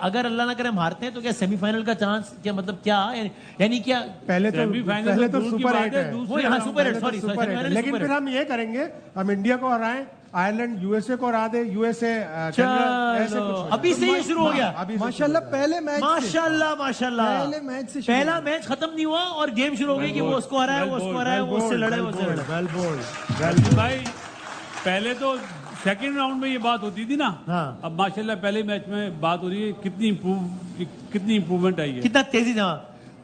अगर अल्लाह ना करे हम हारते हैं तो क्या सेमीफाइनल का चांस, क्या मतलब क्या, यानी क्या पहले तो सुपर 8 है, सुपर 8, सॉरी, लेकिन फिर हम ये करेंगे, हम इंडिया को हराएं, आयरलैंड यूएसए को हरा दे, यूएसए अभी से ये शुरू हो गया। माशाल्लाह पहले मैच, माशाल्लाह पहले मैच से पहला मैच खत्म नहीं हुआ और गेम शुरू हो गई कि वो उसको हराया, वो उसको हराया, वो उससे लड़े, वो उससे लड़े। वेल बोल्ड भाई, पहले तो सेकंड राउंड में ये बात होती थी ना, हाँ। अब माशाल्लाह पहले मैच में बात हो रही है, कितनी इंप्रूवमेंट आई है, कितना तेजी से।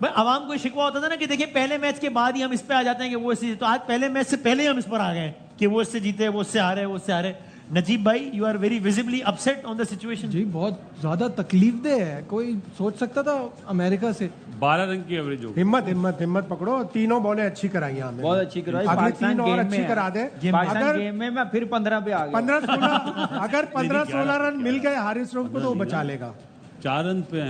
भाई आवाम को शिकवा होता था ना कि देखिए पहले मैच के बाद ही हम इस पे आ जाते हैं कि वो इससे, तो आज पहले मैच से पहले ही हम इस पर आ गए कि वो इससे जीते, वो उससे हारे, वो उससे हारे। नजीब भाई, you are very visibly upset on the situation. जी बहुत ज्यादा तकलीफदेह है, कोई सोच सकता था अमेरिका से 12 रन की एवरेज हो। हिम्मत पकड़ो, तीनों बॉलें अच्छी कराई हमें, बहुत अच्छी कराई, अगली 3 और अच्छी करा दे। अगर गेम में मैं फिर 15 पे आ गया, 15-16 अगर 15-16 रन मिल गए हारिस रऊफ को तो वो बचा लेगा। 4 रन पे है।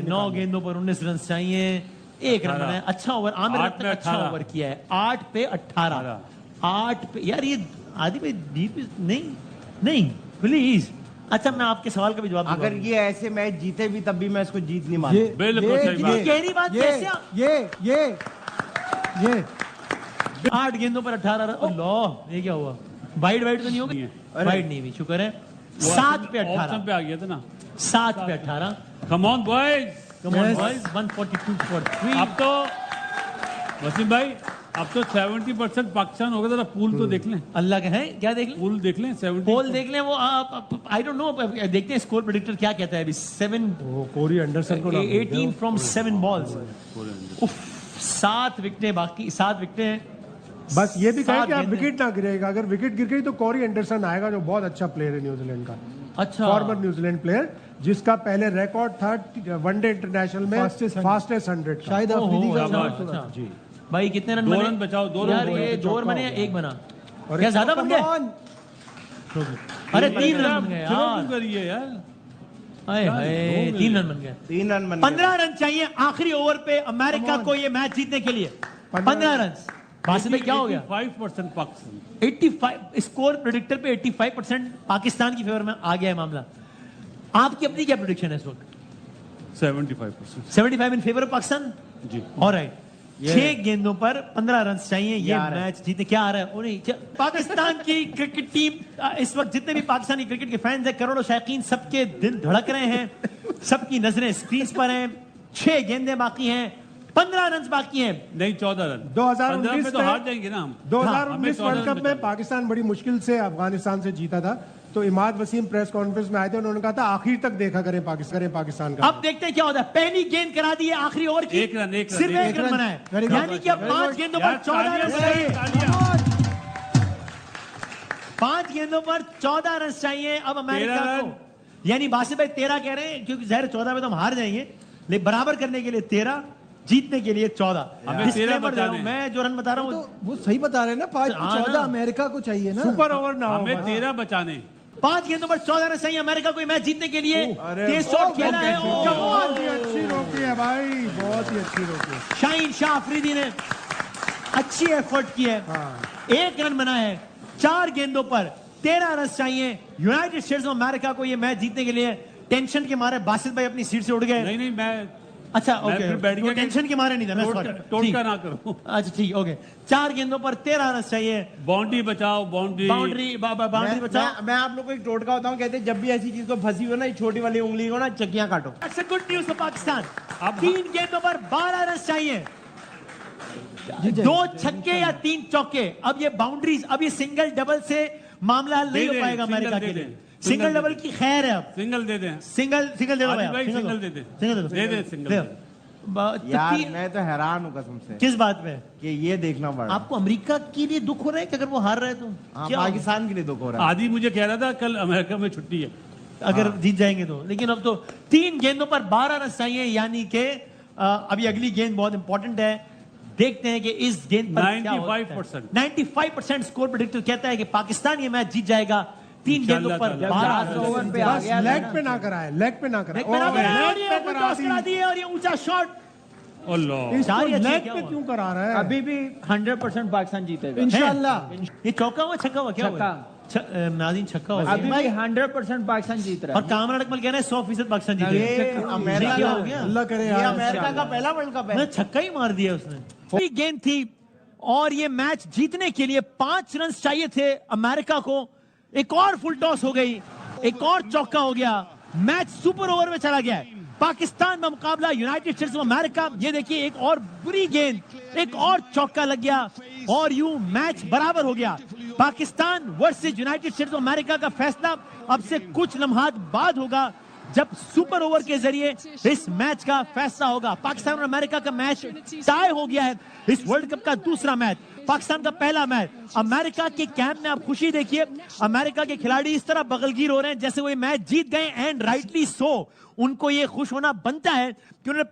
9 गेंदों पर 19 रन चाहिए, 1 रन बनाया। अच्छा ओवर, आमिर अब तक अच्छा ओवर किया है, 8 पे 18, 8 पे। यार ये आदि भाई डीप नहीं प्लीज। अच्छा मैं आपके सवाल का भी जवाब दूंगा। अगर ये ऐसे मैच जीते भी तब भी मैं इसको जीत नहीं मानता। बिल्कुल सही बात। गहरी बात कैसे? ये 8 गेंदों पर 18 रन। अल्लाह, ये क्या हुआ? वाइड तो नहीं होगी? वाइड नहीं हुई, शुक्र है। 7 पे 18 ऑप्शन पे आ गया था ना, 7 पे 18। Come on boys, 142 for 3। अब तो वसीम भाई, अब तो 70% पाकिस्तान हो गया। जरा पूल तो देख लें, अल्लाह के हैं, क्या देख लें? पूल देख लें, 70 पोल देख लें। वो आई डोंट नो, देखते हैं स्कोर प्रेडिक्टर क्या कहता है अभी। 7 कोरी एंडरसन को 18 फ्रॉम 7 बॉल्स। 7 विकेटें बाकी, 7 विकेटें। बस ये भी कहें कि आप विकेट ना गिरेगा, अगर विकेट गिर गई तो कोरी एंडरसन आएगा, जो बहुत अच्छा प्लेयर है न्यूजीलैंड का, अच्छा फॉर्मर न्यूजीलैंड प्लेयर, जिसका पहले रिकॉर्ड था वनडे इंटरनेशनल में फास्टेस्ट 100 शायद अफरीदी का अच्छा जी। भाई कितने रन 2 बने? रन बचाओ, 2 रन यार ये 2 रन बने या 1 बना? क्या ज्यादा बन गए? अरे 3 रन बन गए यार, करिए यार, हाय हाय 3 रन बन गए। 3 रन बन 15 रन चाहिए आखिरी ओवर पे अमेरिका को ये मैच जीतने के लिए। 15 रन। बासित भाई क्या हो गया? 85% पाकिस्तान, 85 स्कोर प्रेडिक्टर पे 85% पाकिस्तान की फेवर में आ गया है मामला। आपकी अपनी क्या प्रेडिक्शन है इस वक्त? 75%। 75 in favour of Pakistan ji. Alright. 6 गेंदों पर 15 रन चाहिए ये मैच जीते। क्या आ रहा है? नहीं, पाकिस्तान की क्रिकेट टीम इस वक्त, जितने भी पाकिस्तानी क्रिकेट के फैंस हैं, करोड़ों शायकीन, सबके दिल धड़क रहे हैं, सबकी नजरें स्क्रीन पर हैं। 6 गेंदें बाकी हैं, 15 रन बाकी हैं। नहीं 14 रन। 2019 में तो हार जाएंगे ना हम। 2019 वर्ल्ड कप में पाकिस्तान बड़ी मुश्किल से अफगानिस्तान से जीता था, तो इमाद वसीम प्रेस कॉन्फ्रेंस में आए थे, उन्होंने कहा था आखिर तक देखा करें पाकिस्तान का। अब देखते हैं क्या होता है। पहली गेंद करा दी है आखिरी ओवर की, 1 रन, सिर्फ 1 रन बनाए, यानी कि अब 5 गेंदों पर 14 रन चाहिए। 5 गेंदों पर 14 रन चाहिए अब अमेरिका को। यानी बासित भाई 13 कह रहे हैं, क्योंकि जहर 14 में तो हम हार जाएंगे, लेकिन बराबर करने के लिए 13, जीतने के लिए 14। मैं जो रन बता रहा हूँ तो वो सही बता रहे हैं ना, 5-14 अमेरिका को चाहिए ना, सुपर ओवर ना हो। हमें 13 बचाने। 5 गेंदों पर 14 रन चाहिए अमेरिका को मैच जीतने के लिए। तेज शॉट खेला है, बहुत ही अच्छी रोकी है भाई, बहुत ही अच्छी रोकी है। शाहीन शाह अफरीदी ने अच्छी एफर्ट की है। 1 रन बना है 4 गेंदों पर, 13 रन चाहिए यूनाइटेड स्टेट्स ऑफ अमेरिका को ये मैच जीतने के लिए। टेंशन के मारे बासित भाई अपनी सीट से उठ गए। नहीं मैं, अच्छा ओके, टेंशन के मारे नहीं था, मैं टोटका ना करो। अच्छा ठीक, ओके। 4 गेंदों पर 13 रन चाहिए। बाउंड्री बचाओ, बाउंड्री बचाओ। मैं आप लोग को एक टोटका बताऊं, कहते हैं जब भी ऐसी चीज को फंसी हो ना, छोटी वाली उंगली को ना चक्कियां काटो। That's a good news for Pakistan. अब 3 गेंदों पर 12 रन चाहिए, 2 छक्के या 3 चौके। अब ये बाउंड्रीज, अब ये सिंगल डबल से मामला हल नहीं हो पाएगा अमेरिका के लिए। सिंगल डबल की खैर है, अब सिंगल दे दें, सिंगल दे दो भाई, सिंगल दे दे, सिंगल। यार मैं तो हैरान हूँ कसम से। किस बात पे? कि ये देखना पड़ा। आपको अमेरिका के लिए दुख हो रहा है कि अगर वो हार रहे हैं तो? क्या पाकिस्तान के लिए दुख हो रहा है। आदि मुझे कह रहा था कल अमेरिका में छुट्टी है अगर जीत जाएंगे तो, लेकिन अब तो 3 गेंदों पर 12 रन चाहिए, यानी कि अभी अगली गेंद बहुत इंपॉर्टेंट है। देखते हैं कि इस गेंद पर 95% स्कोर प्रेडिक्टर कहता है कि पाकिस्तान ये मैच जीत जाएगा। 3 गेंदों पर 12 ओवर पे आ गया। लेग पे ना कराए, लेग पे ना कराए, और ये ऊंचा शॉट लेग पे क्यों करा रहा है? अभी भी 100% पाकिस्तान जीतेगा इंशाल्लाह। ये चौका हुआ छक्का हुआ क्या हुआ? नाज़रीन छक्का हो गया अभी भाई 100% पाकिस्तान जीत रहा और कामरान अकमल कह रहे हैं 100% पाकिस्तान जीत है। ये गया। अमेरिका क्या हो गया? अल्लाह करे ये यार अमेरिका का पहला वर्ल्ड कप है। मैं छक्का ही मार दिया उसने। पूरी गेंद थी और ये मैच जीतने के लिए 5 रन चाहिए थे अमेरिका को। एक और फुल टॉस हो गई, एक और चौका हो गया, मैच सुपर ओवर में चला गया है। पाकिस्तान का मुकाबला यूनाइटेड स्टेट्स ऑफ अमेरिका। ये देखिए एक और बुरी गेंद, एक और चौका लग गया और यूं मैच बराबर हो गया। Pakistan versus United States of America का फैसला अब से कुछ लम्हात बाद होगा, जब सुपर ओवर के जरिए इस मैच का फैसला होगा। पाकिस्तान और अमेरिका का मैच टाई हो गया है। इस वर्ल्ड कप का दूसरा मैच, पाकिस्तान का पहला मैच। अमेरिका के कैंप में आप खुशी देखिए, अमेरिका के खिलाड़ी इस तरह बगलगीर हो रहे हैं जैसे वो ये मैच जीत गए, एंड राइटली सो। उनको ये खुश होना बनता है कि उन्होंने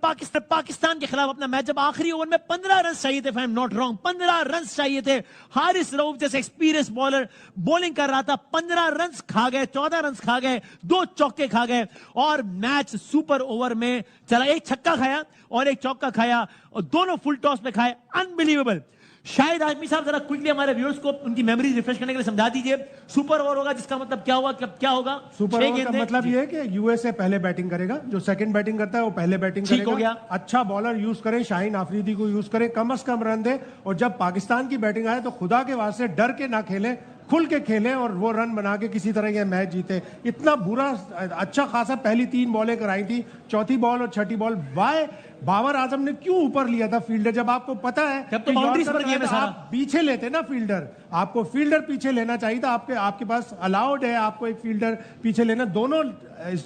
पाकिस्तान के खिलाफ अपना मैच, जब आखिरी ओवर में 15 रन चाहिए थे, if I am not wrong, 15 run चाहिए थे। हारिस रऊफ जैसे एक्सपीरियंस बॉलर बॉलिंग कर रहा था, 15 रन खा गए, 14 रन खा गए, 2 चौके खा गए और मैच सुपर ओवर में चला। एक छक्का खाया और एक चौका खाया और दोनों फुल टॉस में खाए। अनबिलीवेबल। शायद आजमी साहब जरा क्विकली हमारे व्यूअर्स को उनकी मेमोरी रिफ्रेश करने के लिए समझा दीजिए, सुपर ओवर होगा जिसका मतलब क्या हुआ, क्या होगा? सुपर ओवर का मतलब ये है कि यूएसए पहले बैटिंग करेगा, जो सेकंड बैटिंग करता है वो पहले बैटिंग ठीक करेगा। हो गया। अच्छा बॉलर यूज करें, शाहीन आफरीदी को यूज करें, कम से कम रन दे, और जब पाकिस्तान की बैटिंग आए तो खुदा के वास्ते डर के ना खेले, खुल के खेले और वो रन बना के किसी तरह ये मैच जीते। इतना बुरा, अच्छा खासा पहली 3 बॉलें कराई थी, चौथी बॉल और छठी बॉल वाई बाबर आजम ने क्यों ऊपर लिया था फील्डर, जब आपको पता है जब तो कि बाउंड्रीज यॉर्कर पर गया में सारा। आप पीछे लेते ना फील्डर, आपको फील्डर पीछे लेना चाहिए था। आपके पास अलाउड है आपको एक फील्डर पीछे लेना, दोनों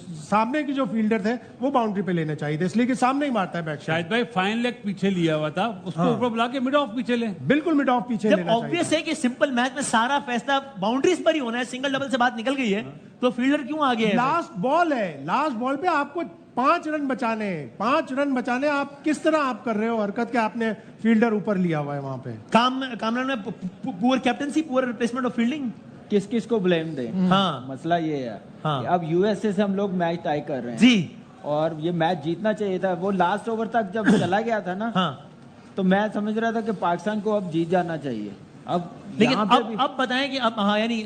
सामने की जो फील्डर थे वो बाउंड्री पे लेने चाहिए थे, इसलिए कि सामने ही मारता है बैट। शायद भाई फाइन लेग पीछे लिया हुआ था, उसको ऊपर बुला के मिड ऑफ पीछे ले। बिल्कुल मिड ऑफ पीछे जब लेना चाहिए। ऑब्वियस है कि सिंपल मैच में सारा फैसला बाउंड्रीज पर ही होना है, सिंगल डबल से बात निकल गई है, तो फील्डर क्यों आगे है? लास्ट बॉल है, लास्ट बॉल पे आपको 5 रन बचाने हैं, 5 रन बचाने। आप किस तरह आप कर रहे हो हरकत के, आपने फील्डर ऊपर लिया हुआ है वहां पे। कामरान में poor captaincy, poor replacement of fielding. किस किस को ब्लेम दें? हाँ। मसला ये है हाँ। कि अब यूएसए से हम लोग मैच टाई कर रहे हैं जी। और ये मैच जीतना चाहिए था। वो लास्ट ओवर तक जब चला गया था ना, हाँ। तो मैं समझ रहा था कि पाकिस्तान को अब जीत जाना चाहिए। अब लेकिन यहाँ पे भी अब बताएं कि अब, हाँ यानी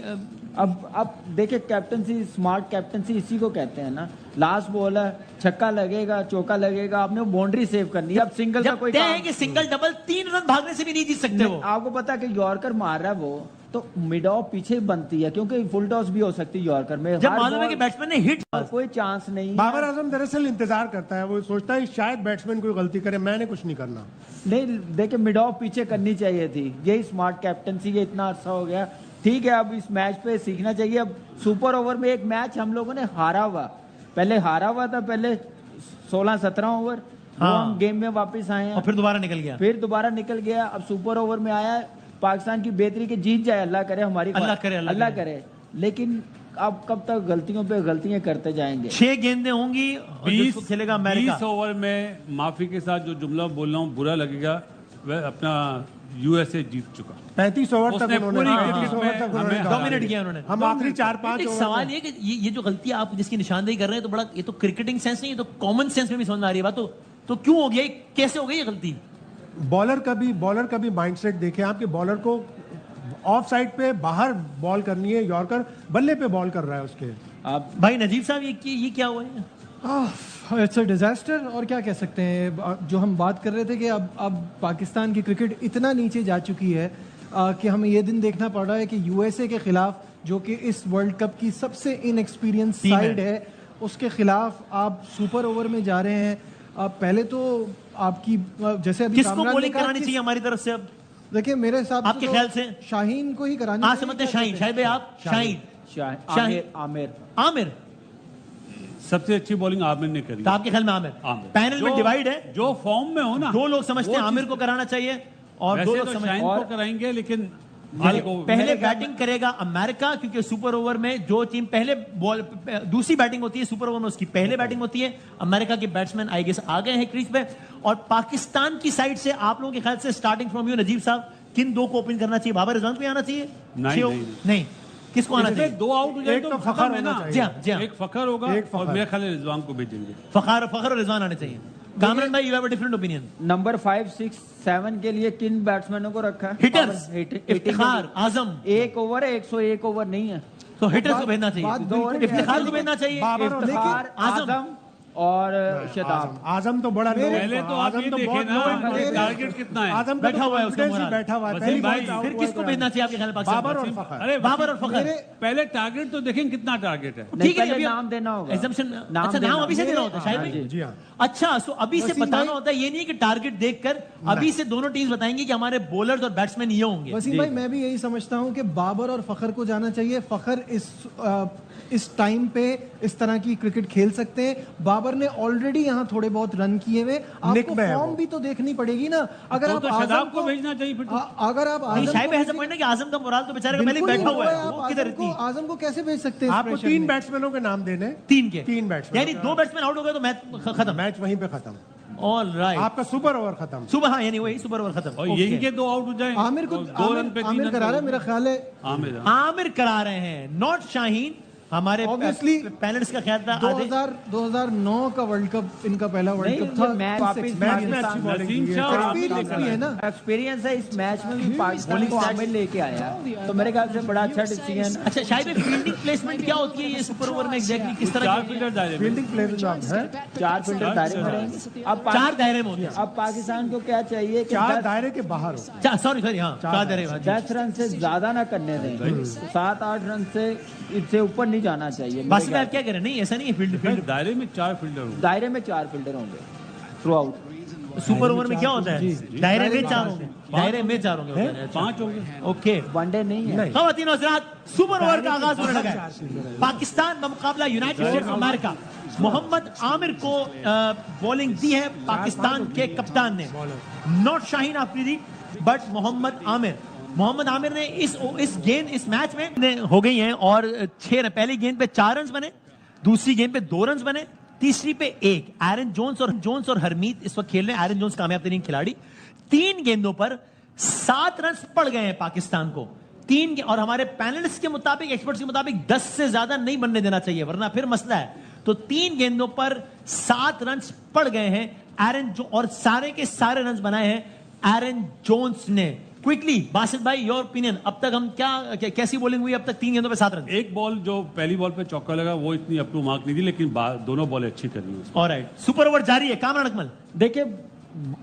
अब देखिए, कैप्टनसी, स्मार्ट कैप्टनसी इसी को कहते हैं ना। लास्ट बॉल है, छक्का लगेगा, चौका लगेगा, आपने बाउंड्री सेव करनी है। अब सिंगल का जब कोई तय है काम कि सिंगल डबल 3 रन भागने से भी नहीं जीत सकते वो। आपको पता है कि यॉर्कर मार रहा है वो, तो मिड ऑफ पीछे ही बनती है, क्योंकि फुल टॉस भी हो सकती है यॉर्कर में। जब हर मालूम है बॉल कि बैट्समैन ने हिट, कोई चांस नहीं बाबर है। आजम दरअसल इंतजार करता है, वो सोचता है शायद बैट्समैन कोई गलती करे, मैंने कुछ नहीं करना। नहीं, देखिए मिड ऑफ पीछे करनी चाहिए थी, यही स्मार्ट कैप्टनसी। ये इतना अच्छा हो गया, ठीक है। अब इस मैच पे सीखना चाहिए। अब सुपर ओवर में एक मैच हम लोगों ने हारा हुआ, पहले हारा हुआ था, पहले 16-17 ओवर, वो हाँ। हम गेम में वापस आए और हैं, फिर दोबारा निकल गया। फिर दोबारा निकल गया। अब सुपर ओवर में आया है, पाकिस्तान की बेहतरी के जीत जाए, अल्लाह करे हमारी, अल्लाह करे। लेकिन अब कब तक गलतियों पे गलतियां करते जाएंगे? 6 गेंदें होंगी और जिसको खेलेगा अमेरिका। 20 ओवर में माफी के साथ जो जुमला बोल रहा हूँ बुरा लगेगा, वह अपना यूएसए जीत चुका। 35 ओवर तक उसने उन्होंने पूरी 35 क्रिकेट ओवर में तक उन्होंने हमें कहा। डोमिनेट किया उन्होंने। हम आखिरी 4-5 एक ओवर सवाल ये कि ये जो गलती आप जिसकी निशानदेही कर रहे हैं, तो बड़ा, ये तो क्रिकेटिंग सेंस नहीं, ये तो कॉमन सेंस में भी समझ में आ रही है बात। तो क्यों हो गया, कैसे हो गई ये गलती? बॉलर का भी माइंडसेट देखें, आपके बॉलर को ऑफ साइड पे बाहर बॉल करनी है, यॉर्कर बल्ले पे बॉल कर रहा है उसके। आप भाई नजीब साहब, ये क्या हुआ है? It's a disaster. और क्या कह सकते हैं, जो हम बात कर रहे थे कि अब पाकिस्तान की क्रिकेट इतना नीचे जा चुकी है कि हमें ये दिन देखना पड़ रहा है कि यूएसए के खिलाफ, जो कि इस वर्ल्ड कप की सबसे इनएक्सपीरियंस टीम साइड है, उसके खिलाफ आप सुपर ओवर में जा रहे हैं। पहले तो आपकी, जैसे अभी किसको कामरान ने बॉलिंग कहा करानी कि- चाहिए हमारी तरफ से अब? देखिए मेरे हिसाब आपके तो ख्याल से? शाहीन को ही करानी हाँ, चाहिए। समझते हैं शाहीन। शाहिद भाई आप? शाहीन, आमिर आमिर। सबसे अच्छी बॉलिंग आमिर ने करी। तो आपके ख्याल में आमिर? आमिर। पैनल में जो- डिवाइड है, जो फॉर्म में हो ना, 2 लोग समझते हैं आमिर को कराना चाहिए और 2 वैसे लोग तो समझते शाहीन को कराएंगे, लेकिन पहले बैटिंग करेगा अमेरिका, क्योंकि सुपर ओवर में जो टीम पहले बॉल, दूसरी बैटिंग होती है सुपर ओवर में, उसकी पहले बैटिंग होती है। अमेरिका के बैट्समैन आई गेस आ गए हैं क्रीज पे। और पाकिस्तान की साइड से आप लोगों के ख्याल से, स्टार्टिंग फ्रॉम यू नजीब साहब, किन 2 को ओपन करना चाहिए? बाबर रिजवान को आना चाहिए? नहीं, किसको आना चाहिए? 2 आउट हो जाए एक तो तो खत्म फखर है ना। होना चाहिए। जी हाँ, जी हाँ। एक फखर होगा एक फखर। और मेरे ख्याल है रिजवान को भेजेंगे। फखर और रिजवान आने चाहिए। कामरान भाई, you have a different opinion. Number 5, 6, 7 के लिए किन बैट्समैनों को रखा है? हिटर्स, हिटिंग इफ्तिखार, आजम। एक ओवर है, 101 ओवर नहीं है। तो हिटर्स को भेजना बात चाहिए, बिल्कुल इफ्तिखार को भेजना चाहिए। बाबर और इफ्तिखार, आजम और शदाब। आजम तो बड़ा पहले तो आप ये देखें ना टारगेट कितना है। आजम बैठा हुआ है उसका confidence ही मोराल। बैठा हुआ है। वसीम पहली भाई, बॉल फिर किसको भेजना चाहिए आपके ख्याल में पाकिस्तान? बाबर और फखर। अरे बाबर और फखर। पहले टारगेट तो देखें कितना टारगेट है। नहीं, ठीक है, पहले अभी नाम देना होगा। assumption- नाम अच्छा, देना नाम अभी से देना होता है शायद हाँ भाई? जी। जी हाँ। अच्छा, सो अभी से वसीम बताना भाई- होता है, ये नहीं कि टारगेट देखकर अभी से दोनों टीम्स बताएंगी कि हमारे बॉलर्स और बैट्समैन ये होंगे। वसीम भाई, मैं भी यही समझता हूं कि बाबर और फखर को जाना चाहिए। फखर इस टाइम पे इस तरह की क्रिकेट खेल सकते हैं। बाबर ने ऑलरेडी यहाँ थोड़े बहुत रन किए हुए, निक आपको में है फॉर्म वो। भी तो देखनी पड़ेगी ना। अगर आप तो आजम शदाब को भेजना चाहिए फिर तो। अगर आप नहीं, आजम शायद को ऐसा पॉइंट है कि आजम का मोराल तो बेचारे का पहले ही बिल्कुल बैठा नहीं हुआ है, आप वो किधर इतनी आजम को कैसे भेज सकते हैं इस आपको प्रेशर 3 में? बैट्समैनों के नाम देने, तीन के 3 बैट्समैन, यानी 2 बैट्समैन आउट हो गए तो मैच खत्म। मैच वहीं पे खत्म। ऑल राइट, आपका सुपर ओवर खत्म। सुबह, हाँ, यानी वही सुपर ओवर खत्म। और Okay. यही के 2 आउट हो जाए। आमिर को 2 रन पे 3 आमिर करा रहा है, मेरा ख्याल है। आमिर आमिर करा रहे हैं, नॉट शाहीन। हमारे Obviously, पैनल्स का ख्याल था आधे- 2009 का वर्ल्ड कप इनका पहला वर्ल्ड नहीं, कप था। ये मैच वापस मैच में अच्छी बॉलिंग नसीम की शाह और है। आमिर एक्सपीरियंस भी है ना। एक्सपीरियंस है, इस मैच में भी पाकिस्तान को आमिर लेके आया, तो मेरे ख्याल से बड़ा अच्छा डिसीजन। अच्छा, शायद फील्डिंग प्लेसमेंट क्या होती है ये सुपर ओवर में एग्जैक्टली किस तरह 4 की? फील्डर दायरे में। फील्डिंग प्लेसमेंट है। 4 फील्डर दायरे में रहेंगे। अब 4 दायरे में होते हैं। अब पाकिस्तान को क्या चाहिए कि 4 दायरे के बाहर हो। सॉरी, हाँ, 4 दायरे में। 10 रन से ज्यादा ना करने दें, 7-8 रन से इससे ऊपर नहीं जाना चाहिए। मेरे बासित ख्याल आप क्या कह रहे हैं? नहीं, ऐसा नहीं है, फील्ड दायरे में 4 फील्डर होंगे। से। दायरे में 4 फील्डर होंगे थ्रू आउट। सुपर ओवर में क्या होता है? दायरे में 4 होंगे, दायरे में 4 होंगे। 5 होंगे। ओके, वनडे नहीं है। खवातीन और हज़रात, सुपर ओवर का आगाज होने लगा है। पाकिस्तान बमुकाबला United States of America, Mohammad Amir को बॉलिंग दी है पाकिस्तान के कप्तान ने, नॉट शाहीन आफरीदी बट मोहम्मद आमिर। मोहम्मद आमिर ने इस गेंद, इस मैच में हो गई हैं और 6 रन। पहली गेंद पे 4 रन बने, दूसरी गेंद पे 2 रन बने, तीसरी पे 1। एरन जोन्स और हरमीत इस वक्त खेल रहे हैं। एरन जोन्स कामयाब तरीन खिलाड़ी। 3 गेंदों पर 7 रन पड़ गए हैं पाकिस्तान को। 3 और हमारे पैनलिस्ट के मुताबिक, एक्सपर्ट्स के मुताबिक 10 से ज्यादा नहीं बनने देना चाहिए वरना फिर मसला है। तो 3 गेंदों पर 7 रन पड़ गए हैं और सारे के सारे रन बनाए हैं एरन जोन्स ने। क्विकली बासित भाई, योर ओपिनियन, अब तक हम कैसी बॉलिंग हुई अब तक? 3 गेंदों पे 7 रन। एक बॉल जो पहली बॉल पे चौका लगा वो इतनी अप टू मार्क नहीं थी, लेकिन दोनों बॉल अच्छी करी है। ऑलराइट, सुपर ओवर जारी है। कामरान अकमल, देखिए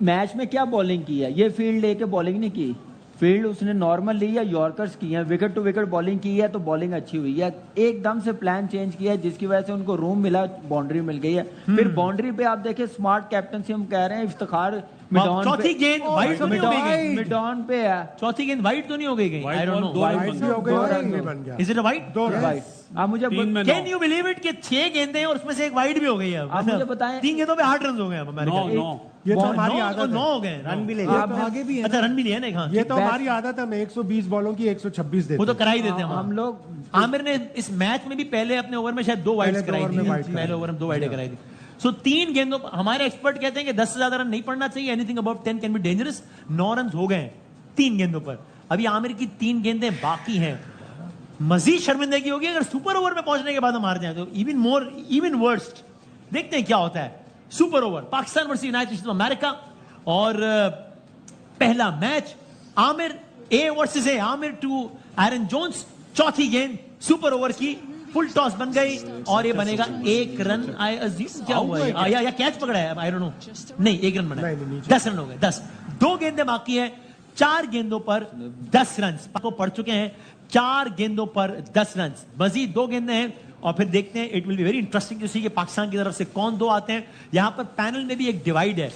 मैच में क्या बॉलिंग की है, ये फील्ड लेके बॉलिंग नहीं की, फील्ड उसने नॉर्मल ली है, यॉर्कर्स की है, विकेट टू विकेट बॉलिंग की है, तो बॉलिंग अच्छी हुई है। एकदम से प्लान चेंज किया है जिसकी वजह से उनको रूम मिला, बाउंड्री मिल गई है। फिर बाउंड्री पे आप देखिए स्मार्ट कैप्टनसी हम कह रहे हैं, इफ्तिखार मिडॉन चौथी गेंद वाइड तो नहीं हो गई? मिडॉन पे है। चौथी गेंद वाइड तो नहीं हो गई? White I don't ball, no. 2 run wide भी हो गए, रन भी बन गया। Is it a wide? 2 run. Right, आप मुझे 3 में 9। कैन यू बिलीव इट कि 6 गेंदें हैं और उसमें से एक वाइड भी हो गई है? आप मुझे बताएं। 3 गेंदों पे 8 रन हो गए अब अमेरिका के। 9 ये तो नौ- हमारी नौ- आदत नौ है। हो गए, रन भी ले आप आगे भी है अच्छा, रन भी लिया ना? हाँ, ये तो हमारी आदत है, हम 120 बॉलों की 126 देते वो तो हैं। करा ही देते हैं हम हम। लोग आमिर ने इस मैच में भी पहले अपने ओवर में शायद 2 वाइड्स पहले कराई ओवर में थी। wide कराई पहले ओवर में 2 वाइडें कराई थी। सो 3 गेंदों पर हमारे एक्सपर्ट कहते हैं कि 10 से ज्यादा रन नहीं पड़ना चाहिए। Anything about 10 can be dangerous. 9 run हो गए 3 गेंदों पर। अभी आमिर की 3 गेंदें बाकी हैं। मजीद शर्मिंदगी होगी अगर सुपर ओवर में पहुंचने के बाद हम हार जाए तो। Even worst. देखते हैं क्या होता है। Super over, Pakistan versus United States of America और पहला match Aamir A versus A, Aamir to Aaron Jones. चौथी गेंद सुपर ओवर की, फुल टॉस बन गई और ये बनेगा 1 रन। आई अज्यूम क्या हुआ है या कैच पकड़ा है, आई डोंट नो। नहीं, 1 रन बना है। 10 रन हो गए। 10, 2 गेंदें बाकी है। 4 गेंदों पर 10 रन को पड़ चुके हैं। 4 गेंदों पर 10 रन, मजीद 2 गेंदें हैं और फिर देखते हैं। It will be very interesting to see कि पाकिस्तान की तरफ से कौन 2 आते हैं। यहां पर पैनल में भी एक डिवाइड है।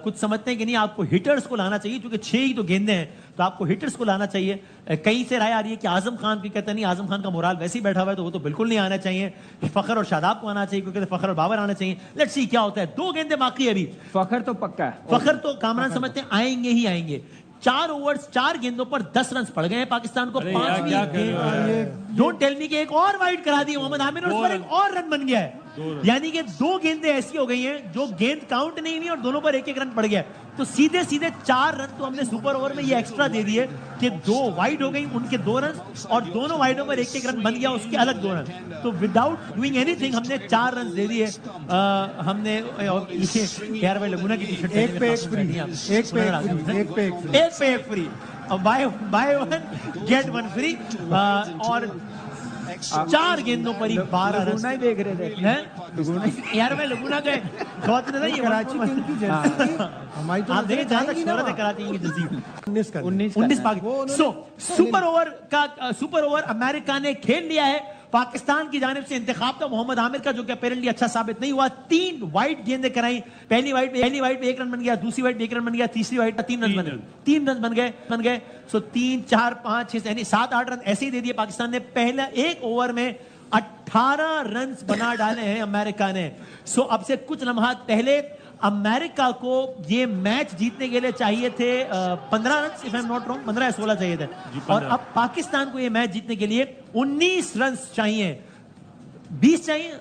कुछ समझते हैं कि नहीं, आपको हिटर्स को लाना चाहिए क्योंकि 6 ही तो गेंदें हैं, तो आपको हिटर्स को लाना चाहिए। कहीं से राय आ रही है कि आजम खान की कहते नहीं, आजम खान का मोराल वैसे ही बैठा हुआ है तो वो तो बिल्कुल नहीं आना चाहिए। फखर और शादाब को आना चाहिए क्योंकि फखर और बाबर आना चाहिए। लेट्स सी क्या होता है। 2 गेंदें बाकी है अभी। फखर तो पक्का है। फखर तो कामरान समझते हैं आएंगे ही आएंगे। 4 ओवर्स 4 गेंदों पर 10 रन पड़ गए हैं पाकिस्तान को। अरे यार, क्या कर रहे हो? डोंट टेल मी कि एक और वाइड करा दी मोहम्मद आमिर और उस पर एक और रन बन गया है। यानी कि 2 गेंदें ऐसी हो गई हैं जो गेंद काउंट नहीं हुई और दोनों पर एक एक रन पड़ गया। तो सीधे सीधे 4 रन तो हमने सुपर ओवर में ये एक्स्ट्रा दे दिए कि 2 वाइड हो गई, उनके 2 रन और दोनों वाइडों पर एक एक रन बन गया, उसके अलग 2 रन। तो विदाउट डूइंग एनीथिंग हमने 4 रन दे दिए। हमने यार भाई लगुना की टी-शर्ट एक पे एक फ्री बाय 1 गेट 1 फ्री और 4 गेंदों पर ही 12 रन। लगुना ही देख रहे थे हैं यार मैं लगुना गए बहुत नहीं ये कराची किंग की जर्सी हमारी तो आप देखें नजरें जहां तक जाएंगी ना शोहरत है कराची किंग की जर्सी 19 पाक। सो सुपर ओवर अमेरिका ने खेल लिया है। पाकिस्तान की जानिब से इंतखाब था मोहम्मद आमिर का, जो कि अपेरेंटली अच्छा साबित नहीं हुआ। 3 वाइड गेंदें कराई। पहली वाइड पे 1 रन बन गया, दूसरी वाइड पे 1 रन बन गया, तीसरी वाइड पे 3 रन बन गए। 3 रन बन गए। सो 3 4 5 6 यानी 7-8 रन ऐसे ही दे दिए पाकिस्तान ने। पहला 1 ओवर में 18 रन बना डाले हैं अमेरिका ने। सो अब से कुछ लम्हात पहले अमेरिका को ये मैच जीतने के लिए चाहिए थे 15 run, if I am not wrong 15 या 16 चाहिए थे, और अब पाकिस्तान को ये मैच जीतने के लिए 19 रन चाहिए। 20 चाहिए,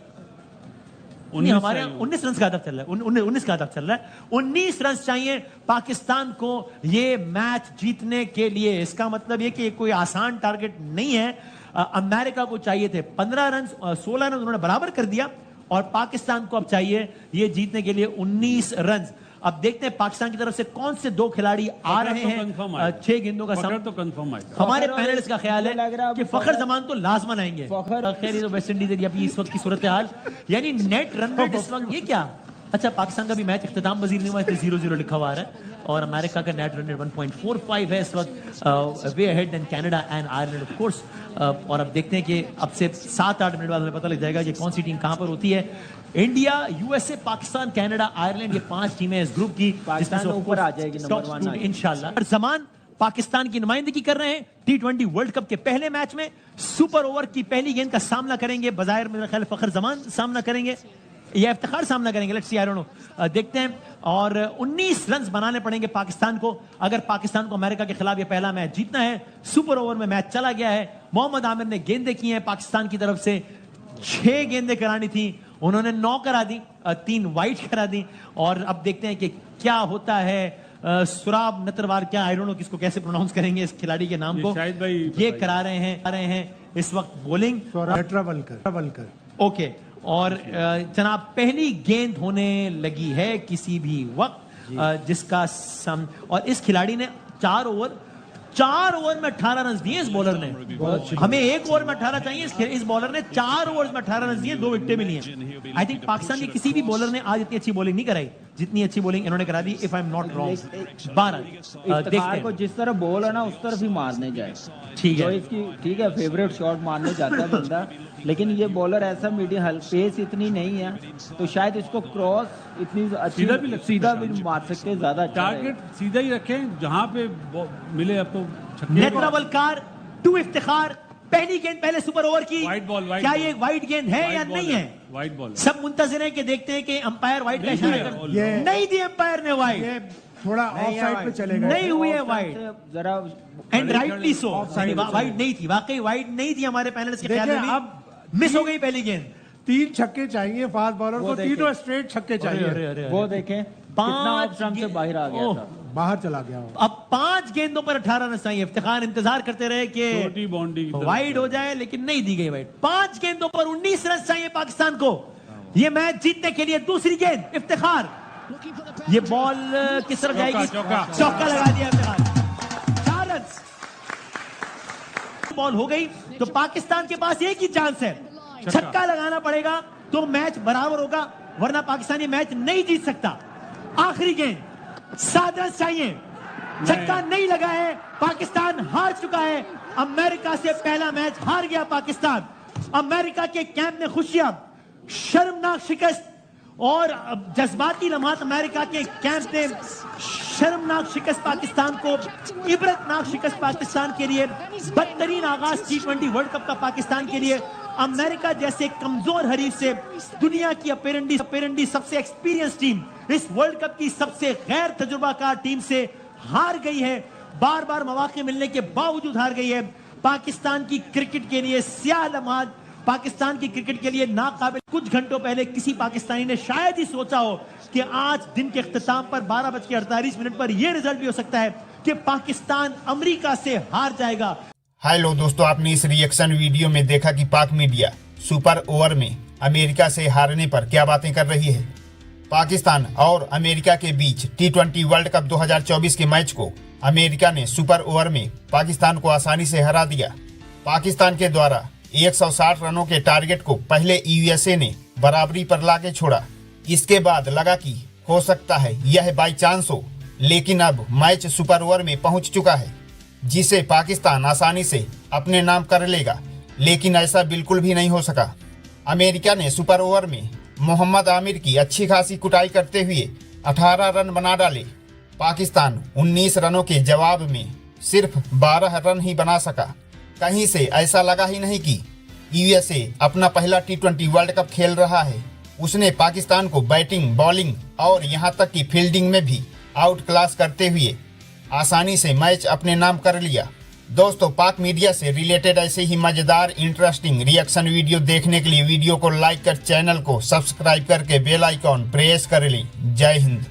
हमारे 19 रन का हदफ चल रहा है। 19 का हदफ चल रहा है। 19 रन चाहिए पाकिस्तान को ये मैच जीतने के लिए। इसका मतलब ये कि कोई आसान टारगेट नहीं है। अमेरिका को चाहिए थे 15 रन, 16 रन उन्होंने बराबर कर दिया, और पाकिस्तान को अब चाहिए ये जीतने के लिए 19 रन। अब देखते हैं पाकिस्तान की तरफ से कौन से 2 खिलाड़ी आ रहे हैं 6 गेंदों का सामना। तो कंफर्म आएगा। हमारे पैनलिस्ट का ख्याल है कि फखर जमान तो लाजमन आएंगे। खैर ये तो वेस्ट इंडीज एरिया की इस वक्त की सूरत हाल, यानी नेट रन रेट इस वक्त ये क्या। अच्छा पाकिस्तान का भी मैच इख्तिताम वजीर नहीं हुआ, 0-0 लिखा हुआ आ रहा है, और अमेरिका का नेट रन रेट 1.45 है इस वक्त, way ahead than Canada and Ireland of course. और अब देखते हैं कि अब से 7-8 मिनट बाद हमें पता लग जाएगा कि कौन सी टीम कहां पर होती है। India, USA, Pakistan, Canada, Ireland, ये 5 टीमें इस ग्रुप की पाकिस्तान ऊपर आ जाएगी नंबर 1 इंशाल्लाह। जमान पाकिस्तान की नुमाइंदगी कर रहे हैं T20 वर्ल्ड कप के पहले मैच में। सुपर ओवर की पहली गेंद का सामना करेंगे बजायर मेरा ख्याल फखर जमान सामना करेंगे या इफ्तिखार सामना करेंगे, let's see, I don't know, देखते हैं। और 19 रन बनाने पड़ेंगे पाकिस्तान को अगर पाकिस्तान को अमेरिका के खिलाफ ये पहला मैच जीतना है। सुपर ओवर में मैच चला गया है। मोहम्मद आमिर ने गेंदें की हैं पाकिस्तान की तरफ से, 6 गेंदें करानी थी, उन्होंने 9 करा दी, 3 वाइड करा दी। और अब देखते हैं कि क्या होता है। सुराब नतरवार, क्या आई डोंट नो किसको कैसे प्रोनाउंस करेंगे इस खिलाड़ी के नाम को, शायद भाई ये करा रहे हैं इस वक्त बॉलिंग। ओके, और जनाब पहली गेंद होने लगी है किसी भी वक्त, जिसका सम, और इस खिलाड़ी ने 4 ओवर में 18 रन दिए इस बॉलर ने। हमें 1 ओवर में 18 चाहिए, इस बॉलर ने 4 ओवर में 18 रन दिए, 2 विकेटें मिली हैं। आई थिंक पाकिस्तान के किसी भी बॉलर ने आज इतनी अच्छी बॉलिंग नहीं कराई जितनी अच्छी बॉलिंग इन्होंने करा दी, if I am not wrong. 12 Iftikhar को जिस तरह बॉल है ना उस तरफ ही मारने जाए, ठीक है, इसकी ठीक है फेवरेट शॉट मारने जाता है बंदा, लेकिन ये बॉलर ऐसा मीडियम पेस इतनी नहीं है, तो शायद इसको क्रॉस इतनी अच्छी सीधा भी मार सकते हैं, ज्यादा टारगेट सीधा ही रखें जहां पे मिले आपको। नेत्रा वलकार टू इफ्तिखार, पहली गेंद पहले सुपर ओवर की, वाइड बॉल, क्या ये वाइड गेंद है या नहीं है? वाइड बॉल, सब मुंतजिर हैं कि देखते हैं कि अंपायर वाइड का इशारा कर, नहीं दी अंपायर ने वाइड, थोड़ा ऑफ साइड पे चलेगा, नहीं हुई है वाइड, जरा एंड राइटली सो, वाइड नहीं थी, वाकई वाइड नहीं थी। हमारे पैनलिस्ट के ख्याल में अब मिस हो गई पहली गेंद। 3 छक्के चाहिए फास्ट बॉलर को, 3 स्ट्रेट छक्के चाहिए। वो देखें कितना ऑफ स्टंप से बाहर आ गया था, बाहर चला गया। अब 5 गेंदों पर 18 रन चाहिए। इफ्तिखार इंतजार करते रहे कि वाइड हो जाए, लेकिन नहीं दी गई वाइड। 5 गेंदों पर 19 रन चाहिए पाकिस्तान को ये मैच जीतने के लिए। दूसरी गेंद इफ्तिखार, ये बॉल किस तरफ जाएगी? चौका लगा दिया इफ्तिखार, 4 रन। बॉल हो गई तो पाकिस्तान के पास एक ही चांस है, छक्का लगाना पड़ेगा तो मैच बराबर होगा, वरना पाकिस्तान ये मैच नहीं जीत सकता। आखिरी गेंद, 7 रन चाहिए, छक्का नहीं लगा है, पाकिस्तान हार चुका है। अमेरिका से पहला मैच हार गया पाकिस्तान। अमेरिका के कैंप में खुशियां, शर्मनाक शिकस्त और जज्बाती लम्हात। अमेरिका के कैंप ने शर्मनाक शिकस्त पाकिस्तान को, इबरतनाक शिकस्त पाकिस्तान के लिए, बदतरीन आगाज T20 वर्ल्ड कप का पाकिस्तान के लिए। अमेरिका जैसे कमजोर हरीफ से दुनिया की अपेरेंडी सबसे एक्सपीरियंस टीम इस वर्ल्ड कप की सबसे गैर तजुर्बाकार टीम से हार गई है। बार बार मौके मिलने के बावजूद हार गई है। पाकिस्तान की क्रिकेट के लिए स्याह लम्हात पाकिस्तान की क्रिकेट के लिए नाकाबिल। कुछ घंटों पहले किसी पाकिस्तानी ने शायद ही सोचा हो कि आज दिन के इख्तिताम पर 12:48 पर यह रिजल्ट भी हो सकता है कि पाकिस्तान अमेरिका से हार जाएगा। हेलो दोस्तों, आपने इस रिएक्शन वीडियो में देखा कि पाक मीडिया सुपर ओवर में अमेरिका से हारने पर क्या बातें कर रही है। पाकिस्तान और अमेरिका के बीच T20 वर्ल्ड कप 2024 के मैच को अमेरिका ने सुपर ओवर में पाकिस्तान को आसानी से हरा दिया। पाकिस्तान के द्वारा 160 रनों के टारगेट को पहले यूएसए ने बराबरी पर लाके छोड़ा। इसके बाद लगा कि हो सकता है यह बाई चांस हो, लेकिन अब मैच सुपर ओवर में पहुंच चुका है जिसे पाकिस्तान आसानी से अपने नाम कर लेगा, लेकिन ऐसा बिल्कुल भी नहीं हो सका। अमेरिका ने सुपर ओवर में मोहम्मद आमिर की अच्छी खासी कुटाई करते हुए 18 रन बना डाले। पाकिस्तान 19 रनों के जवाब में सिर्फ 12 रन ही बना सका। कहीं से ऐसा लगा ही नहीं कि यूएसए अपना पहला T20 वर्ल्ड कप खेल रहा है। उसने पाकिस्तान को बैटिंग, बॉलिंग और यहां तक कि फील्डिंग में भी आउट क्लास करते हुए आसानी से मैच अपने नाम कर लिया। दोस्तों, पाक मीडिया से रिलेटेड ऐसे ही मजेदार इंटरेस्टिंग रिएक्शन वीडियो देखने के लिए वीडियो को लाइक कर चैनल को सब्सक्राइब करके बेल आइकॉन प्रेस कर लें। जय हिंद।